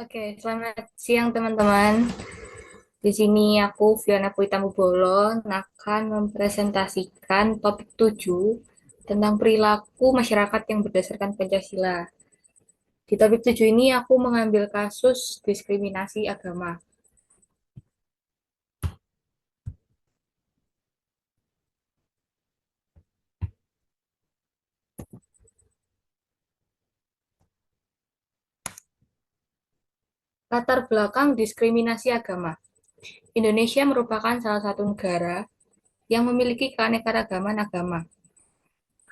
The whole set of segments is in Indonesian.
Oke, selamat siang teman-teman. Di sini aku, Fiona Bolon, akan mempresentasikan topik 7 tentang perilaku masyarakat yang berdasarkan Pancasila. Di topik 7 ini aku mengambil kasus diskriminasi agama. Latar belakang diskriminasi agama. Indonesia merupakan salah satu negara yang memiliki keanekaragaman agama.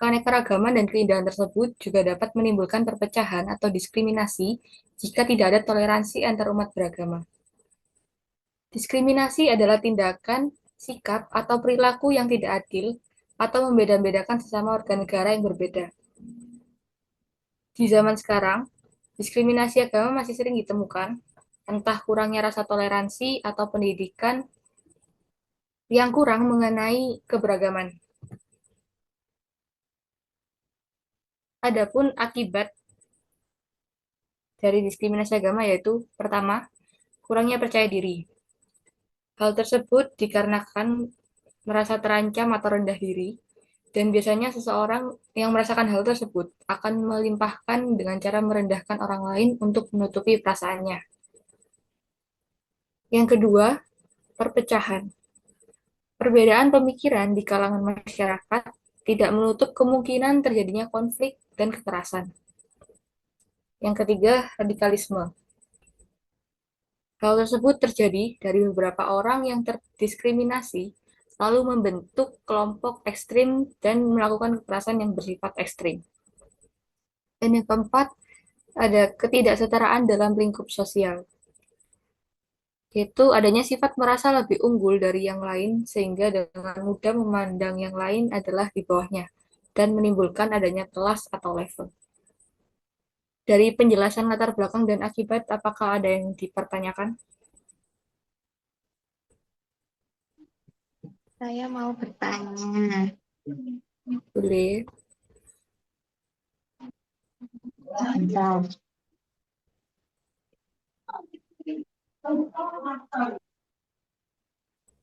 Keanekaragaman dan keindahan tersebut juga dapat menimbulkan perpecahan atau diskriminasi jika tidak ada toleransi antar umat beragama. Diskriminasi adalah tindakan, sikap, atau perilaku yang tidak adil atau membeda-bedakan sesama warga negara yang berbeda. Di zaman sekarang, diskriminasi agama masih sering ditemukan, entah kurangnya rasa toleransi atau pendidikan yang kurang mengenai keberagaman. Adapun akibat dari diskriminasi agama yaitu pertama, kurangnya percaya diri. Hal tersebut dikarenakan merasa terancam atau rendah diri, dan biasanya seseorang yang merasakan hal tersebut akan melimpahkan dengan cara merendahkan orang lain untuk menutupi perasaannya. Yang kedua, perpecahan. Perbedaan pemikiran di kalangan masyarakat tidak menutup kemungkinan terjadinya konflik dan kekerasan. Yang ketiga, radikalisme. Hal tersebut terjadi dari beberapa orang yang terdiskriminasi lalu membentuk kelompok ekstrim dan melakukan kekerasan yang bersifat ekstrim. Dan yang keempat, ada ketidaksetaraan dalam lingkup sosial, yaitu adanya sifat merasa lebih unggul dari yang lain sehingga dengan mudah memandang yang lain adalah di bawahnya dan menimbulkan adanya kelas atau level. Dari penjelasan latar belakang dan akibat, apakah ada yang dipertanyakan? Saya mau bertanya. Boleh. Bentar.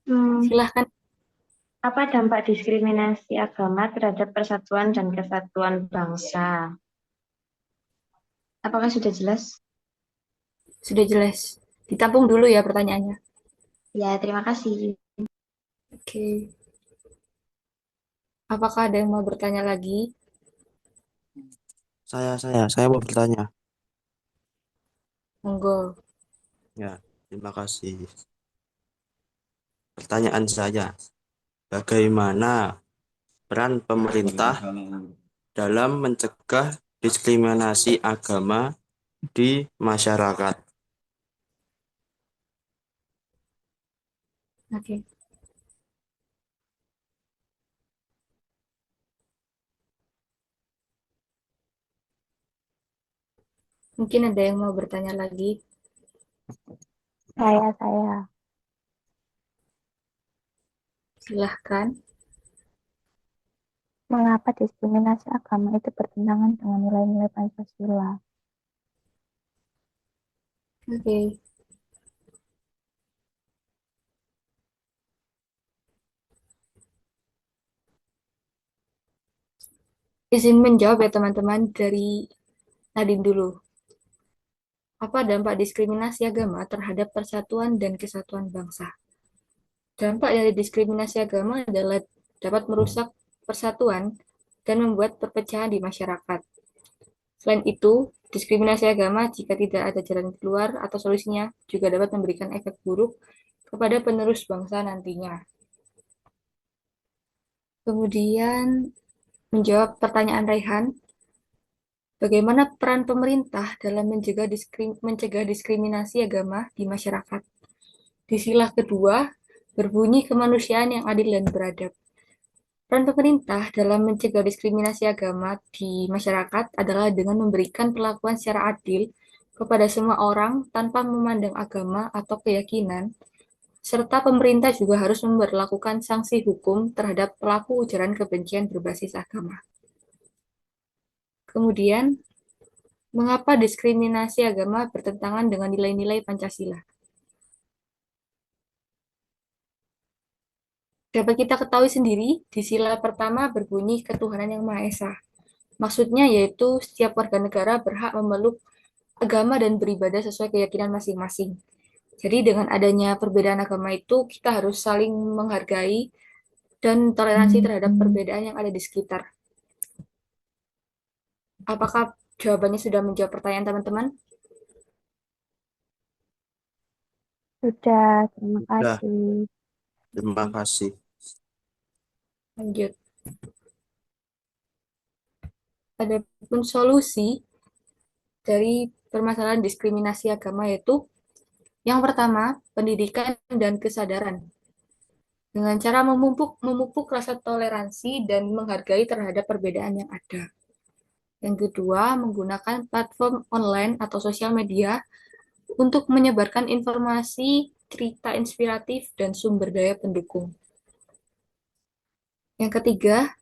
Hmm, Silahkan. apa dampak diskriminasi agama terhadap persatuan dan kesatuan bangsa? Apakah sudah jelas? Sudah jelas. Ditampung dulu ya pertanyaannya. Ya, terima kasih. Oke. Apakah ada yang mau bertanya lagi? Saya mau bertanya. Monggo. Ya, terima kasih. Pertanyaan saya, bagaimana peran pemerintah dalam mencegah diskriminasi agama di masyarakat? Oke. Mungkin ada yang mau bertanya lagi. Saya. Silahkan. Mengapa diskriminasi agama itu bertentangan dengan nilai-nilai Pancasila? Oke. Izin menjawab ya teman-teman dari Nadine dulu. Apa dampak diskriminasi agama terhadap persatuan dan kesatuan bangsa? Dampak dari diskriminasi agama adalah dapat merusak persatuan dan membuat perpecahan di masyarakat. Selain itu, diskriminasi agama jika tidak ada jalan keluar atau solusinya juga dapat memberikan efek buruk kepada penerus bangsa nantinya. Kemudian menjawab pertanyaan Raihan, bagaimana peran pemerintah dalam mencegah diskriminasi agama di masyarakat? Di sila kedua, berbunyi kemanusiaan yang adil dan beradab. Peran pemerintah dalam mencegah diskriminasi agama di masyarakat adalah dengan memberikan perlakuan secara adil kepada semua orang tanpa memandang agama atau keyakinan, serta pemerintah juga harus memberlakukan sanksi hukum terhadap pelaku ujaran kebencian berbasis agama. Kemudian, Mengapa diskriminasi agama bertentangan dengan nilai-nilai Pancasila? Dapat kita ketahui sendiri, di sila pertama berbunyi ketuhanan yang Maha Esa. Maksudnya yaitu setiap warga negara berhak memeluk agama dan beribadah sesuai keyakinan masing-masing. Jadi dengan adanya perbedaan agama itu, kita harus saling menghargai dan toleransi terhadap perbedaan yang ada di sekitar. Apakah jawabannya sudah menjawab pertanyaan teman-teman? Sudah, terima Sudah, kasih. terima kasih. Lanjut. Adapun solusi dari permasalahan diskriminasi agama yaitu yang pertama, pendidikan dan kesadaran. Dengan cara memupuk rasa toleransi dan menghargai terhadap perbedaan yang ada. Yang kedua, menggunakan platform online atau sosial media untuk menyebarkan informasi, cerita inspiratif, dan sumber daya pendukung. Yang ketiga,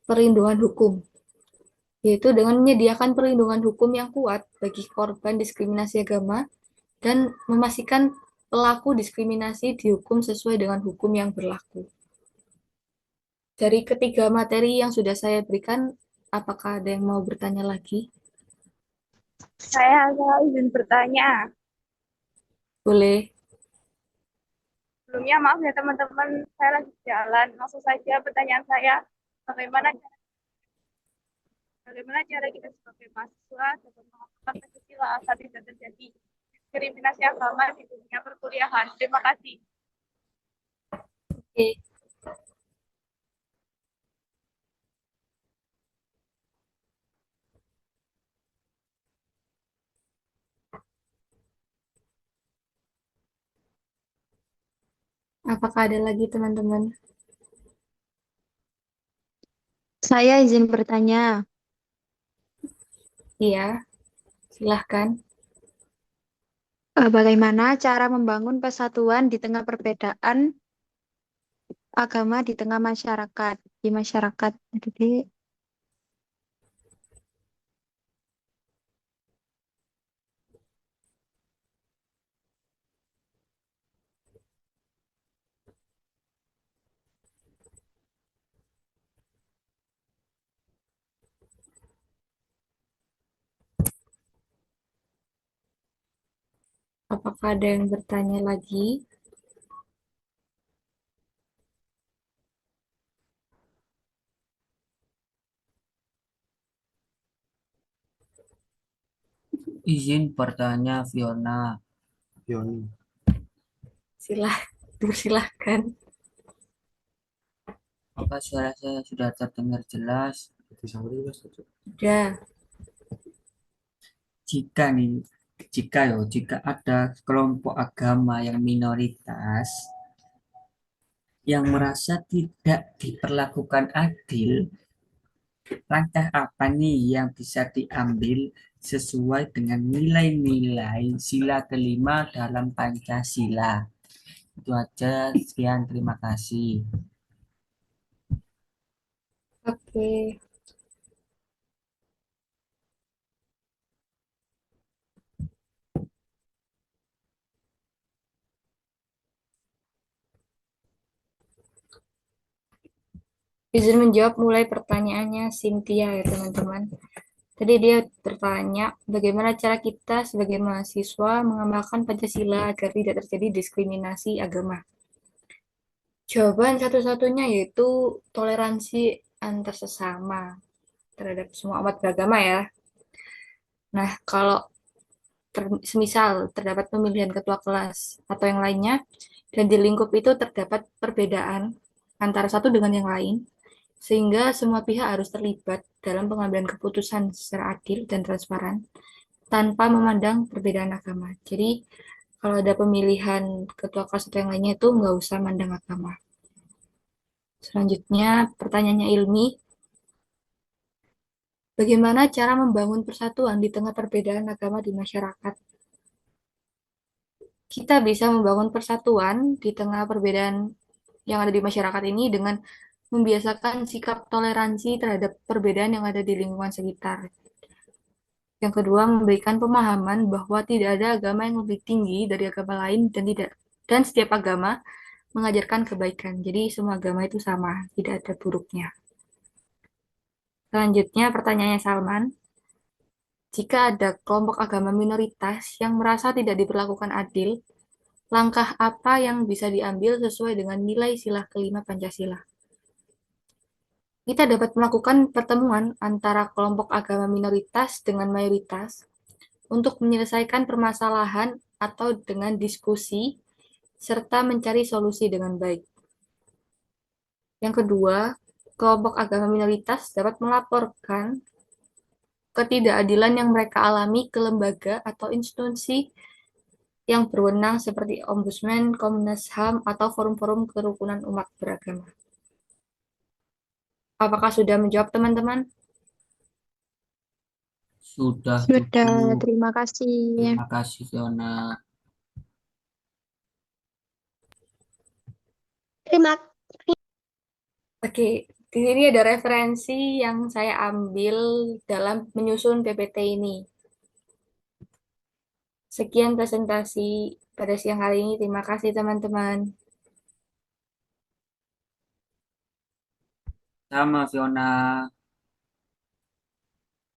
perlindungan hukum, yaitu dengan menyediakan perlindungan hukum yang kuat bagi korban diskriminasi agama dan memastikan pelaku diskriminasi dihukum sesuai dengan hukum yang berlaku. Dari ketiga materi yang sudah saya berikan, apakah ada yang mau bertanya lagi? Saya izin bertanya. Boleh. Sebelumnya maaf ya teman-teman, saya lagi jalan. Langsung saja pertanyaan saya, bagaimana bagaimana cara kita sebagai mahasiswa dapat mengamalkan Pancasila agar tidak terjadi diskriminasi agama di dunia perkuliahan. Terima kasih. Oke. Apakah ada lagi teman-teman? Saya izin bertanya, Iya, silahkan. bagaimana cara membangun persatuan di tengah perbedaan agama di tengah masyarakat, di masyarakat. Jadi, Apakah ada yang bertanya lagi? Izin bertanya, Fiona. Yoni. Silahkan. Apa suara saya sudah terdengar jelas? Sudah. Jika ada kelompok agama yang minoritas yang merasa tidak diperlakukan adil, langkah apa nih yang bisa diambil sesuai dengan nilai-nilai sila kelima dalam Pancasila? Itu aja, sekian, terima kasih. Oke. Izin menjawab mulai pertanyaannya Cynthia ya teman-teman. Tadi dia bertanya bagaimana cara kita sebagai mahasiswa mengamalkan Pancasila agar tidak terjadi diskriminasi agama. Jawaban satu-satunya yaitu toleransi antar sesama terhadap semua umat beragama ya. Nah, kalau semisal terdapat pemilihan ketua kelas atau yang lainnya, dan di lingkup itu terdapat perbedaan antara satu dengan yang lain, sehingga semua pihak harus terlibat dalam pengambilan keputusan secara adil dan transparan tanpa memandang perbedaan agama. Jadi, kalau ada pemilihan ketua kelas atau yang lainnya itu nggak usah mandang agama. Selanjutnya, pertanyaannya Ilmi, bagaimana cara membangun persatuan di tengah perbedaan agama di masyarakat? Kita bisa membangun persatuan di tengah perbedaan yang ada di masyarakat ini dengan membiasakan sikap toleransi terhadap perbedaan yang ada di lingkungan sekitar. Yang kedua, memberikan pemahaman bahwa tidak ada agama yang lebih tinggi dari agama lain dan setiap agama mengajarkan kebaikan. Jadi semua agama itu sama, tidak ada buruknya. Selanjutnya pertanyaannya Salman, jika ada kelompok agama minoritas yang merasa tidak diperlakukan adil, langkah apa yang bisa diambil sesuai dengan nilai sila kelima Pancasila? Kita dapat melakukan pertemuan antara kelompok agama minoritas dengan mayoritas untuk menyelesaikan permasalahan atau dengan diskusi serta mencari solusi dengan baik. Yang kedua, kelompok agama minoritas dapat melaporkan ketidakadilan yang mereka alami ke lembaga atau institusi yang berwenang seperti Ombudsman, Komnas HAM, atau forum-forum kerukunan umat beragama. Apakah sudah menjawab teman-teman? Sudah Sudah, cukup. terima kasih. Terima kasih, Fiona. Terima Oke, di sini ada referensi yang saya ambil dalam menyusun PPT ini. Sekian presentasi pada siang hari ini. Terima kasih teman-teman. Sama, Fiona.